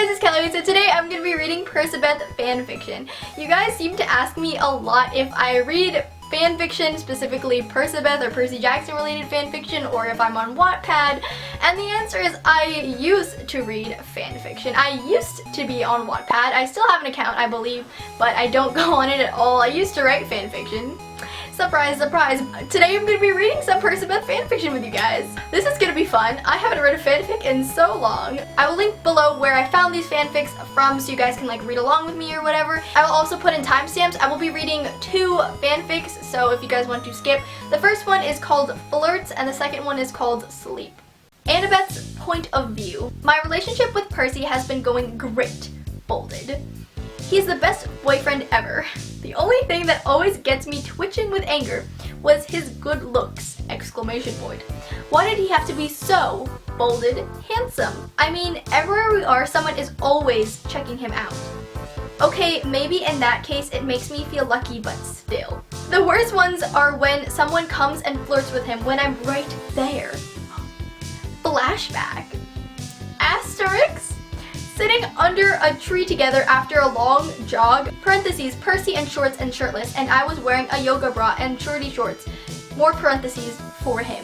guys, it's Kellie. So today I'm going to be reading Percabeth Fanfiction. You guys seem to ask me a lot if I read fanfiction, specifically Percabeth or Percy Jackson related fanfiction, or if I'm on Wattpad, and the answer is I used to read fanfiction. I used to be on Wattpad. I still have an account, I believe, but I don't go on it at all. I used to write fanfiction. Surprise, surprise. Today I'm going to be reading some Percabeth fanfiction with you guys. This is going to be fun. I haven't read a fanfic in so long. I will link below where I found these fanfics from so you guys can like read along with me or whatever. I will also put in timestamps. I will be reading 2 fanfics, so if you guys want to skip. The first one is called Flirts and the second one is called Sleep. Annabeth's point of view. My relationship with Percy has been going great. Bolded. He's the best boyfriend ever. The only thing that always gets me twitching with anger was his good looks! Exclamation point. Why did he have to be so bolded handsome? I mean, everywhere we are, someone is always checking him out. Okay, maybe in that case it makes me feel lucky, but still. The worst ones are when someone comes and flirts with him when I'm right there. Flashback. Asterisk. Sitting under a tree together after a long jog, parentheses, Percy in shorts and shirtless, and I was wearing a yoga bra and shorty shorts, more parentheses, for him.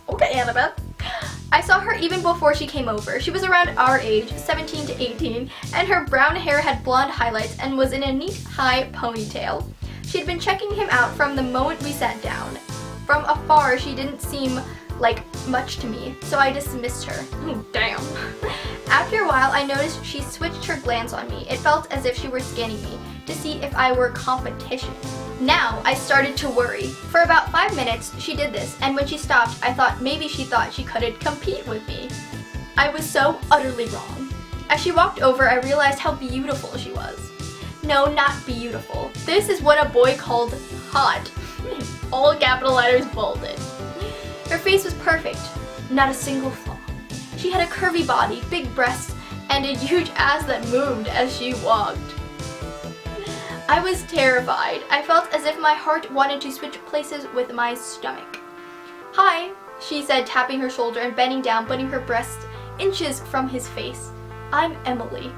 Okay, Annabeth. I saw her even before she came over. She was around our age, 17 to 18, and her brown hair had blonde highlights and was in a neat high ponytail. She'd been checking him out from the moment we sat down. From afar, she didn't seem like much to me, so I dismissed her. Damn. After a while, I noticed she switched her glance on me. It felt as if she were scanning me to see if I were competition. Now, I started to worry. For about 5 minutes, she did this, and when she stopped, I thought maybe she thought she couldn't compete with me. I was so utterly wrong. As she walked over, I realized how beautiful she was. No, not beautiful. This is what a boy called hot. All capital letters bolded. Her face was perfect, not a single flaw. She had a curvy body, big breasts, and a huge ass that moved as she walked. I was terrified. I felt as if my heart wanted to switch places with my stomach. Hi, she said, tapping her shoulder and bending down, putting her breast inches from his face. I'm Emily.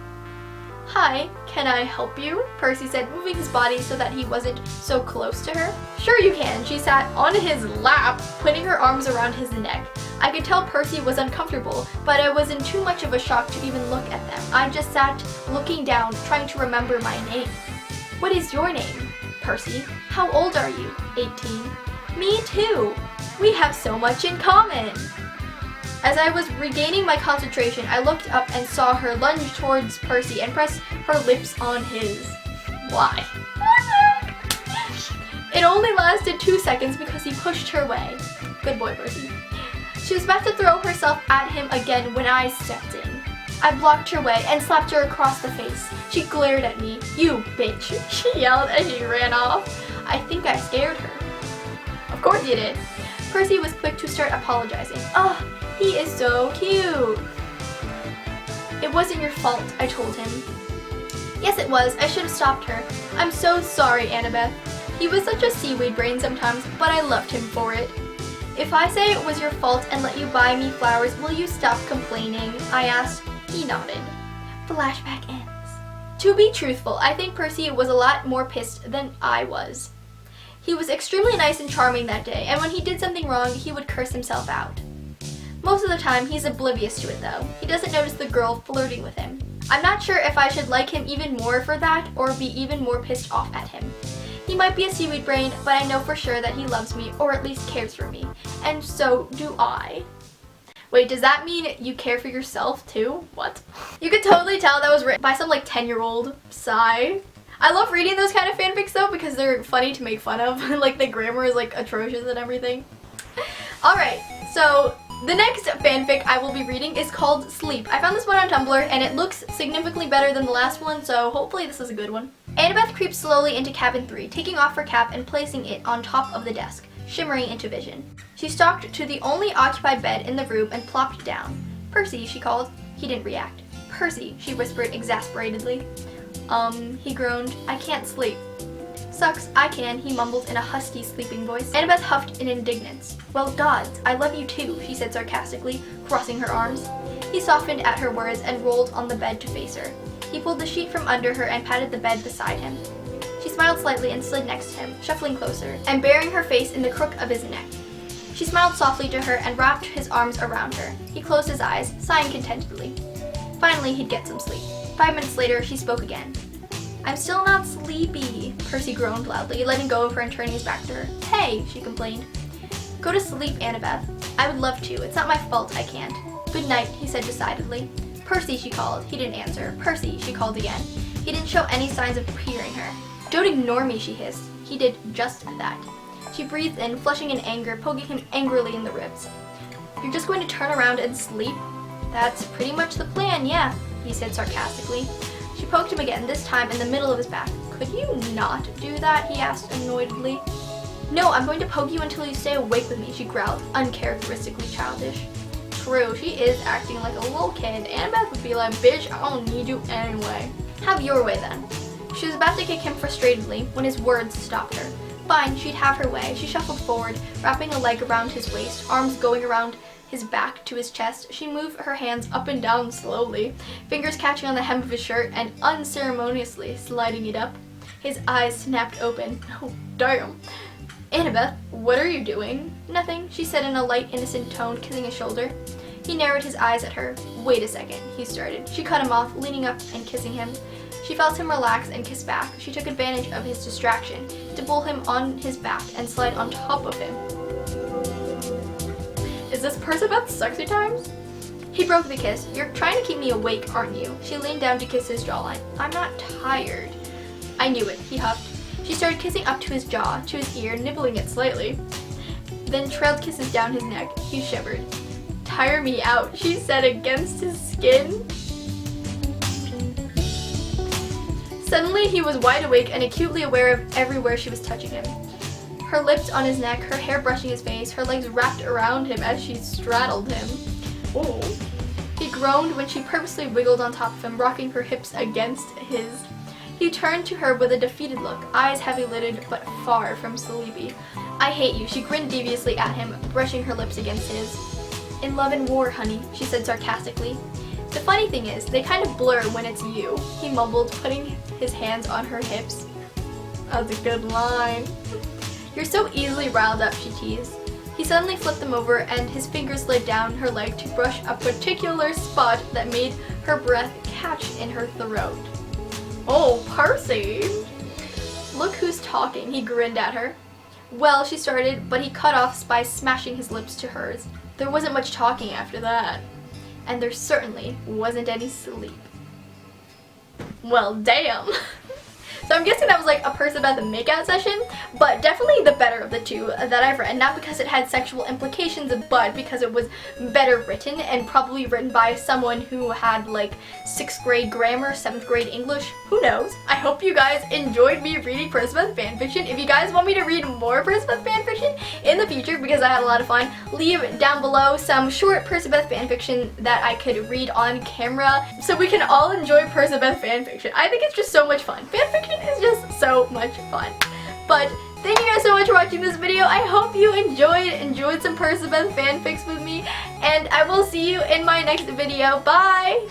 Hi, can I help you? Percy said, moving his body so that he wasn't so close to her. Sure you can. She sat on his lap, putting her arms around his neck. I could tell Percy was uncomfortable, but I was in too much of a shock to even look at them. I just sat looking down, trying to remember my name. What is your name? Percy. How old are you? 18. Me too. We have so much in common. As I was regaining my concentration, I looked up and saw her lunge towards Percy and press her lips on his. Why? It only lasted 2 seconds because he pushed her away. Good boy, Percy. She was about to throw herself at him again when I stepped in. I blocked her way and slapped her across the face. She glared at me. You bitch, she yelled as she ran off. I think I scared her. Of course you did. Percy was quick to start apologizing. Oh, he is so cute. It wasn't your fault, I told him. Yes, it was. I should have stopped her. I'm so sorry, Annabeth. He was such a seaweed brain sometimes, but I loved him for it. If I say it was your fault and let you buy me flowers, will you stop complaining? I asked. He nodded. Flashback ends. To be truthful, I think Percy was a lot more pissed than I was. He was extremely nice and charming that day, and when he did something wrong, he would curse himself out. Most of the time, he's oblivious to it though. He doesn't notice the girl flirting with him. I'm not sure if I should like him even more for that, or be even more pissed off at him. He might be a seaweed brain, but I know for sure that he loves me, or at least cares for me. And so do I. Wait, does that mean you care for yourself too? What? You could totally tell that was written by some like 10-year-old. Sigh. I love reading those kind of fanfics though because they're funny to make fun of. Like the grammar is like atrocious and everything. Alright, so the next fanfic I will be reading is called Sleep. I found this one on Tumblr and it looks significantly better than the last one, so hopefully this is a good one. Annabeth creeps slowly into cabin 3, taking off her cap and placing it on top of the desk, shimmering into vision. She stalked to the only occupied bed in the room and plopped down. Percy, she called. He didn't react. Percy, she whispered exasperatedly. He groaned. I can't sleep. Sucks, I can, he mumbled in a husky, sleeping voice. Annabeth huffed in indignance. Well, gods, I love you too, she said sarcastically, crossing her arms. He softened at her words and rolled on the bed to face her. He pulled the sheet from under her and patted the bed beside him. She smiled slightly and slid next to him, shuffling closer, and burying her face in the crook of his neck. She smiled softly to her and wrapped his arms around her. He closed his eyes, sighing contentedly. Finally, he'd get some sleep. 5 minutes later, she spoke again. "I'm still not sleepy," Percy groaned loudly, letting go of her and turning his back to her. "Hey," she complained. "Go to sleep, Annabeth. I would love to. It's not my fault I can't." "Good night," he said decidedly. "Percy," she called. He didn't answer. "Percy," she called again. He didn't show any signs of hearing her. "Don't ignore me," she hissed. He did just that. She breathed in, flushing in anger, poking him angrily in the ribs. "You're just going to turn around and sleep?" "That's pretty much the plan, yeah," he said sarcastically. She poked him again, this time in the middle of his back. "Could you not do that?" he asked annoyedly. "No, I'm going to poke you until you stay awake with me," she growled, uncharacteristically childish. True, she is acting like a little kid. Annabeth would be like, "Bitch, I don't need you anyway." "Have your way then." She was about to kick him frustratedly when his words stopped her. Fine, she'd have her way. She shuffled forward, wrapping a leg around his waist, arms going around his back to his chest. She moved her hands up and down slowly, fingers catching on the hem of his shirt and unceremoniously sliding it up. His eyes snapped open. "Oh, damn." "Annabeth, what are you doing?" "Nothing," she said in a light, innocent tone, kissing his shoulder. He narrowed his eyes at her. "Wait a second," he started. She cut him off, leaning up and kissing him. She felt him relax and kiss back. She took advantage of his distraction to pull him on his back and slide on top of him. "Is this Percabeth's sexy times?" He broke the kiss. "You're trying to keep me awake, aren't you?" She leaned down to kiss his jawline. "I'm not tired." "I knew it," he huffed. She started kissing up to his jaw, to his ear, nibbling it slightly, then trailed kisses down his neck. He shivered. "Tire me out," she said against his skin. Suddenly, he was wide awake and acutely aware of everywhere she was touching him. Her lips on his neck, her hair brushing his face, her legs wrapped around him as she straddled him. "Oh." He groaned when she purposely wiggled on top of him, rocking her hips against his. He turned to her with a defeated look, eyes heavy-lidded but far from sleepy. "I hate you," she grinned deviously at him, brushing her lips against his. "In love and war, honey," she said sarcastically. "The funny thing is, they kind of blur when it's you," he mumbled, putting his hands on her hips. "That's a good line." "You're so easily riled up," she teased. He suddenly flipped them over and his fingers slid down her leg to brush a particular spot that made her breath catch in her throat. "Oh, Percy!" "Look who's talking," he grinned at her. "Well," she started, but he cut off by smashing his lips to hers. There wasn't much talking after that. And there certainly wasn't any sleep. Well, damn. So I'm guessing that was like a Percabeth makeout session, but definitely the better of the two that I've read. Not because it had sexual implications, but because it was better written and probably written by someone who had like 6th grade grammar, 7th grade English. Who knows? I hope you guys enjoyed me reading Percabeth fanfiction. If you guys want me to read more Percabeth fanfiction in the future, because I had a lot of fun, leave down below some short Percabeth fanfiction that I could read on camera so we can all enjoy Percabeth fanfiction. I think it's just so much fun. Fanfiction is just so much fun. But thank you guys so much for watching this video. I hope you enjoyed some Percabeth fanfics with me, and I will see you in my next video. Bye!